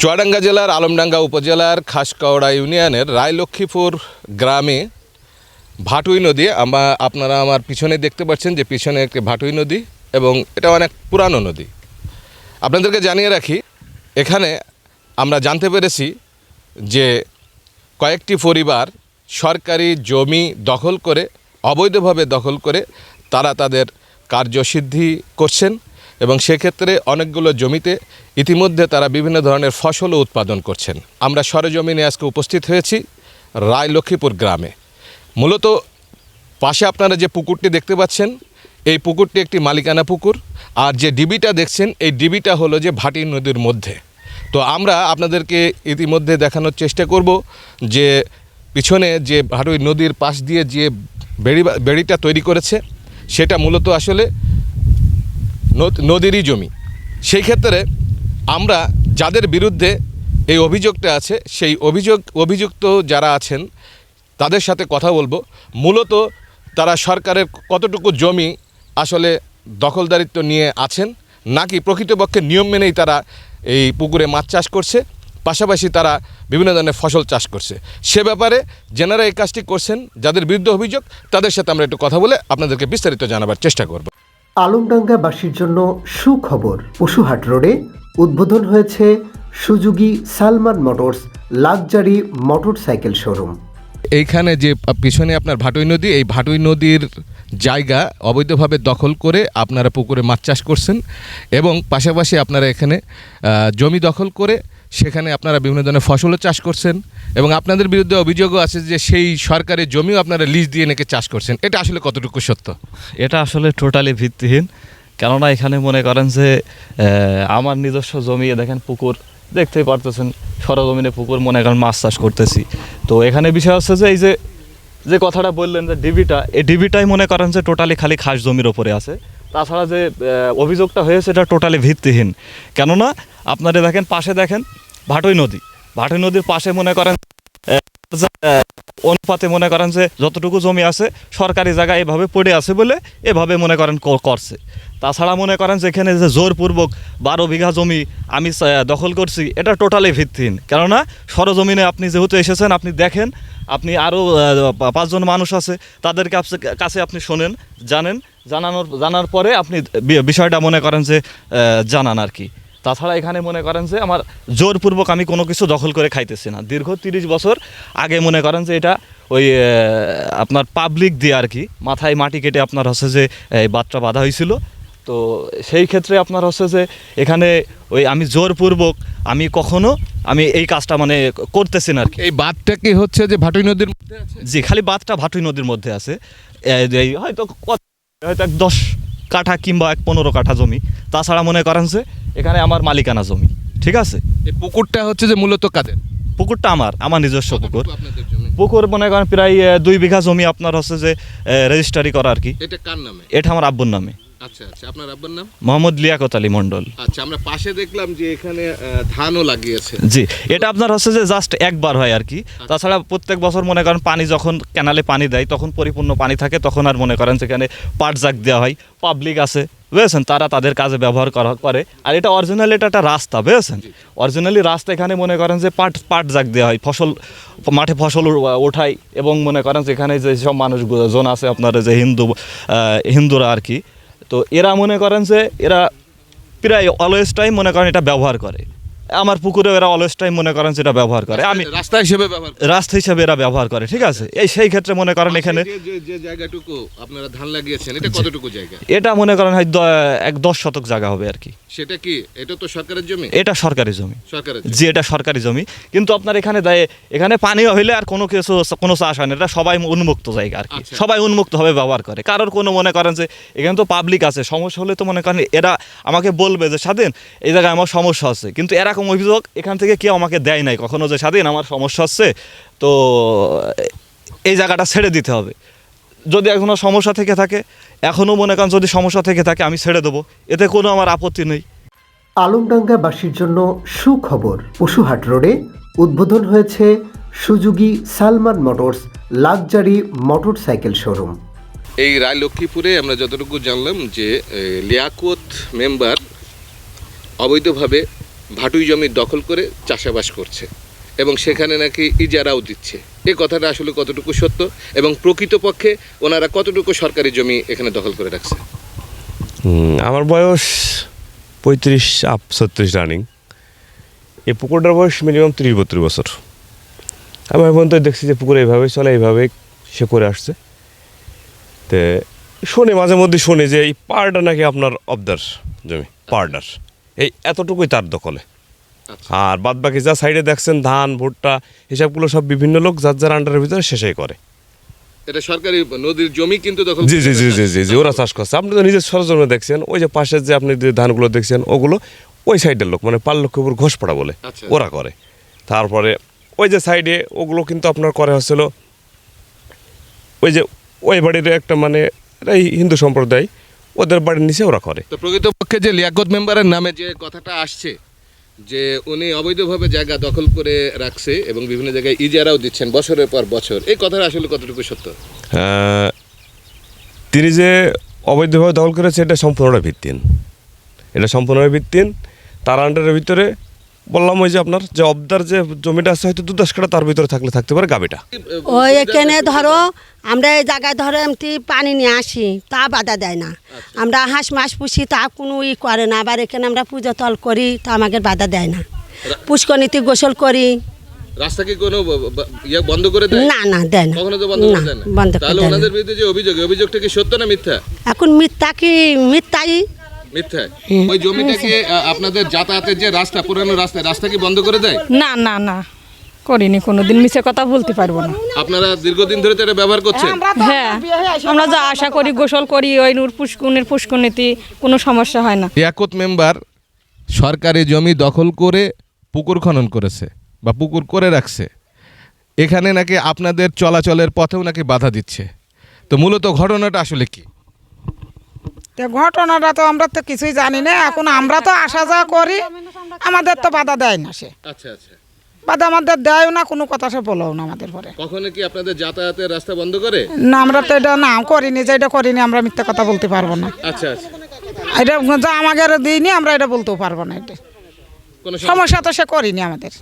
চুয়াডাঙ্গা জেলার আলমডাঙ্গা উপজেলার খাসকাওড়া ইউনিয়নের রায়লক্ষ্মীপুর গ্রামে ভাটুই নদী আপনারা আমার পিছনে দেখতে পাচ্ছেন যে পিছনে একটি ভাটুই নদী এবং এটা অনেক পুরানো নদী। আপনাদেরকে জানিয়ে রাখি, এখানে আমরা জানতে পেরেছি যে কয়েকটি পরিবার সরকারি জমি দখল করে অবৈধভাবে দখল করে তারা তাদের কার্যসিদ্ধি করছেন এবং সেক্ষেত্রে অনেকগুলো জমিতে ইতিমধ্যে তারা বিভিন্ন ধরনের ফসলও উৎপাদন করছেন। আমরা সরেজমিনে আজকে উপস্থিত হয়েছি রায়লক্ষ্মীপুর গ্রামে। মূলত পাশে আপনারা যে পুকুরটি দেখতে পাচ্ছেন, এই পুকুরটি একটি মালিকানা পুকুর, আর যে ডিবিটা দেখছেন এই ডিবিটা হলো যে ভাটি নদীর মধ্যে। তো আমরা আপনাদেরকে ইতিমধ্যে দেখানোর চেষ্টা করব যে পিছনে যে ভাটুই নদীর পাশ দিয়ে যে বেড়িটা তৈরি করেছে সেটা মূলত আসলে নদীরই জমি। সেই ক্ষেত্রে আমরা যাদের বিরুদ্ধে এই অভিযোগটা আছে সেই অভিযুক্ত যারা আছেন তাদের সাথে কথা বলবো। মূলত তারা সরকারের কতটুকু জমি আসলে দখলদারিত্ব নিয়ে আছেন, নাকি প্রকৃতপক্ষে নিয়ম মেনেই তারা এই পুকুরে মাছ চাষ করছে, পাশাপাশি তারা বিভিন্ন ধরনের ফসল চাষ করছে। সে ব্যাপারে যেনারা এই কাজটি করছেন, যাদের বিরুদ্ধে অভিযোগ, তাদের সাথে আমরা একটু কথা বলে আপনাদেরকে বিস্তারিত জানাবার চেষ্টা করব। আলমডাঙ্গাবাসীর জন্য সুখবর, পশুহাট রোডে উদ্বোধন হয়েছে Suzuki Salman motors luxury motorcycle showroom. এইখানে যে পিছনে আপনার ভাটুই নদী, এই ভাটুই নদীর জায়গা অবৈধভাবে দখল করে আপনারা পুকুরে মাছ চাষ করছেন এবং পাশাপাশি আপনারা এখানে জমি দখল করে সেখানে আপনারা বিভিন্ন ধরনের ফসলও চাষ করছেন এবং আপনাদের বিরুদ্ধে অভিযোগও আছে যে সেই সরকারি জমিও আপনারা লিজ দিয়ে নাকি চাষ করছেন। এটা আসলে কতটুকু সত্য? এটা আসলে টোটালি ভিত্তিহীন। কেননা এখানে মনে করেন যে আমার নিজস্ব জমি, দেখেন পুকুর দেখতেই পারতেছেন, সরজমিনে পুকুর মনে করেন মাছ চাষ করতেছি। তো এখানে বিষয় হচ্ছে যে এই যে কথাটা বললেন যে ডিবিটা, এই ডিবিটাই মনে করেন যে টোটালি খালি খাস জমির ওপরে আছে। তাছাড়া যে অভিযোগটা হয়েছে এটা টোটালি ভিত্তিহীন। কেননা আপনারা দেখেন পাশে দেখেন ভাটুই নদীর পাশে মনে করেন অনুপাতে মনে করেন যে যতটুকু জমি আছে সরকারি জায়গা এভাবে পড়ে আছে বলে এভাবে মনে করেন করছে। তাছাড়া মনে করেন যে এখানে যে জোরপূর্বক 12 বিঘা জমি আমি দখল করছি, এটা টোটালি ভিত্তিহীন। কেননা সরজমিনে আপনি যেহেতু এসেছেন, আপনি দেখেন, আপনি আরও 5 জন মানুষ আছে তাদের কাছে আপনি শোনেন, জানার পরে আপনি বিষয়টা মনে করেন যে জানান আর কি। তাছাড়া এখানে মনে করেন যে আমার জোরপূর্বক আমি কোনো কিছু দখল করে খাইতেছি না। দীর্ঘ 30 বছর আগে মনে করেন যে এটা ওই আপনার পাবলিক দিয়ে আর কি মাথায় মাটি কেটে আপনার হচ্ছে যে এই বাঁধটা বাঁধা হয়েছিল। তো সেই ক্ষেত্রে আপনার হচ্ছে যে এখানে ওই আমি জোরপূর্বক আমি এই কাজটা মানে করতেছি না আর কি। এই বাঁধটা কি হচ্ছে যে ভাটুই নদীর মধ্যে আছে? জি, খালি বাঁধটা ভাটুই নদীর মধ্যে আছে। হয়তো 10 কাঠা কিংবা 15 কাঠা জমি। তাছাড়া মনে করেন যে এখানে আমার মালিকানা জমি, ঠিক আছে। এই পুকুরটা হচ্ছে যে মূলত কাদের? পুকুরটা আমার নিজস্ব পুকুর মনে করেন প্রায় 2 বিঘা জমি আপনার হচ্ছে যে রেজিস্ট্রি করা আর কি। এটা কার নামে? এটা আমার আব্বুর নামে। আচ্ছা, আপনার আব্বার নাম? মোহাম্মদ লিয়াকত আলী মন্ডল। আচ্ছা, আমরা পাশে দেখলাম যে এখানে ধানও লাগিয়েছে। জি, এটা আপনার হচ্ছে যে জাস্ট একবার হয় আর কি। তাছাড়া প্রত্যেক বছর মনে করেন পানি যখন ক্যানালে পানি দেয় তখন পরিপূর্ণ পানি থাকে, তখন আর মনে করেন সেখানে পাট জাগ দেওয়া হয়। পাবলিক আছে বুঝেছেন, তারা তাদের কাজে ব্যবহার করে। আর এটা অরিজিনালি এটা একটা রাস্তা বুঝেছেন, অরিজিনালি রাস্তা। এখানে মনে করেন যে পাট জাগ দেওয়া হয়, মাঠে ফসল ওঠায় এবং মনে করেন যে এখানে যেসব মানুষজন আছে আপনার যে হিন্দুরা আর কি, তো এরা মনে করেন যে এরা প্রায় অলওয়েজ টাইম মনে করেন এটা ব্যবহার করে। আমার পুকুরে এরা অলওয়েজ টাইম মনে করেন যেটা ব্যবহার করে, আমি রাস্তা হিসেবে এরা ব্যবহার করে, ঠিক আছে। সেই ক্ষেত্রে মনে করেন এখানে যে জায়গাটুকু আপনারা ধান লাগিয়েছেন, এটা কতটুকু জায়গা? এটা মনে করেন হয় 10 শতক জায়গা হবে আর কি। সেটা কি, এটা তো সরকারের জমি? এটা সরকারি জমি। জি, এটা সরকারি জমি। কিন্তু আপনার এখানে পানি হইলে আর কোনো চাষ হয় না, এটা সবাই উন্মুক্ত জায়গা আর কি। সবাই উন্মুক্তভাবে ব্যবহার করে, কারোর কোনো মনে করেন যে এখানে তো পাবলিক আছে, সমস্যা হলে তো মনে করেন এরা আমাকে বলবে যে স্বাধীন এই জায়গায় আমার সমস্যা আছে, কিন্তু এরকম অভিযোগ এখান থেকে কেউ আমাকে দেয় নাই কখনো যে স্বাধীন আমার সমস্যা হচ্ছে, তো এই জায়গাটা ছেড়ে দিতে হবে। যদি এখনো সমস্যা থেকে থাকে, এখনও মনে করেন যদি সমস্যা থেকে থাকে আমি ছেড়ে দেবো, এতে কোনো আমার আপত্তি নেই। আলমডাঙ্গাবাসীর জন্য সুখবর, পশুহাট রোডে উদ্বোধন হয়েছে Suzuki Salman motors luxury motorcycle showroom. এই রায়লক্ষ্মীপুরে আমরা যতটুকু জানলাম যে লিয়াকত মেম্বার অবৈধভাবে ভাটুই জমি দখল করে চাষাবাস করছে এবং সেখানে নাকি ইজারাও দিচ্ছে, এই কথাটা আসলে কতটুকু সত্য এবং প্রকৃতপক্ষে ওনারা কতটুকু সরকারি জমি এখানে দখল করে রাখছে? আমার বয়স 35-36 রানিং। এই পুকুরটার বয়স মিনিমাম 30-32 বছর। আমি এখন তো দেখছি যে পুকুর এইভাবেই চলে, এইভাবেই সে করে আসছে। তো শুনি মাঝে মধ্যে শুনি যে এই পাড়টা নাকি আপনার অবদার জমি, পাড়টার এই এতটুকুই তার দখলে। আর বাদ বাকি যা সাইডে দেখছেন ধান ভুট্টা এসবগুলো সব বিভিন্ন লোক যার যার আন্ডারের ভিতরে শেষেই করে। এটা সরকারি নদীর জমি কিন্তু দখল জি জি জি জি জি জি ওরা চাষ করছে। আপনি তো নিজের সরজমে দেখছেন, ওই যে পাশের যে আপনি যে ধানগুলো দেখছেন ওগুলো ওই সাইডের লোক, মানে পাল্লক্ষপুর ঘোষপাড়া বলে আচ্ছা। ওরা করে। তারপরে ওই যে সাইডে ওগুলো কিন্তু আপনার করে হচ্ছিল ওই যে ওই বাড়ির একটা মানে এই হিন্দু সম্প্রদায়, ওদের বাড়ির নিচে ওরা করে। তো প্রকৃতপক্ষে যে লিয়াকত মেম্বারের নামে যে কথাটা আসছে যে উনি অবৈধভাবে জায়গা দখল করে রাখছে এবং বিভিন্ন জায়গায় ইজারাও দিচ্ছেন বছরের পর বছর, এই কথাটা আসলে কতটুকু সত্য? তিনি যে অবৈধভাবে দখল করেছে এটা সম্পূর্ণটা ভিত্তিহীন, এটা সম্পূর্ণভাবে ভিত্তিহীন। তার আন্ডারের ভিতরে বললাম ওই যে আপনার যে অবদার যে জমিটা আছে হয়তো 2-10 কাঠা, তার ভিতরে থাকতে পারে গাবিটা। ওই এখানে ধরো আমরা এই জায়গায় ধরো এমনি পানি নিয়ে আসি, তা বাধা দেয় না। আমরা হাঁস মাস পুষি, তা কোনো করে না। আবার এখানে আমরা পুজো তল করি, তা আমাকে বাধা দেয় না। পুষ্করণীতে গোসল করি। রাস্তা কি কোনো বন্ধ করে দেয়? না না দেয় না, কখনো তো বন্ধ করে দেয় না। বন্ধ করে তাহলে দেয় না। ওনাদের বিরুদ্ধে যে অভিযোগ, অভিযোগটা কি সত্য না মিথ্যা? এখন মিথ্যা কি মিথ্যাই। মিথ্যা। ওই জমিটাকে আপনাদের যাতায়াতের যে রাস্তা, পুরানো রাস্তা কি বন্ধ করে দেয়? না না না, করিনি, কোনোদিন মিছে কথা বলতে পারবো না। আপনারা দীর্ঘদিন ধরে তো এটা ব্যবহার করছেন? হ্যাঁ, আমরা যা আশা করি গোসল করি ওই নূর পুষ্করণীতে, কোনো সমস্যা হয় না। লিয়াকত মেম্বার সরকারি জমি দখল করে পুকুর খনন করেছে বা পুকুর করে রাখছে, এখানে নাকি আপনাদের চলাচলের পথেও নাকি বাধা দিচ্ছে। তো মূলত ঘটনাটা আসলে কি? তো ঘটনাটা তো আমরা তো কিছুই জানি না। এখন আমরা তো আসা যাওয়া করি, আমাদের তো বাধা দেয় না সে। আচ্ছা আচ্ছা। বাধা আমাদের দেয়ও না, কোনো কথা সে বলেও না আমাদের পরে। কখনো কি আপনাদের যাতায়াতের রাস্তা বন্ধ করে? না, আমরা তো এটা না করিনি, যে এটা করিনি আমরা মিথ্যা কথা বলতে পারবো না। আচ্ছা আচ্ছা। এটা যা আমাদের দিইনি আমরা এটা বলতেও পারবো না। এটা কোনো সমস্যা তো সে করিনি আমাদের।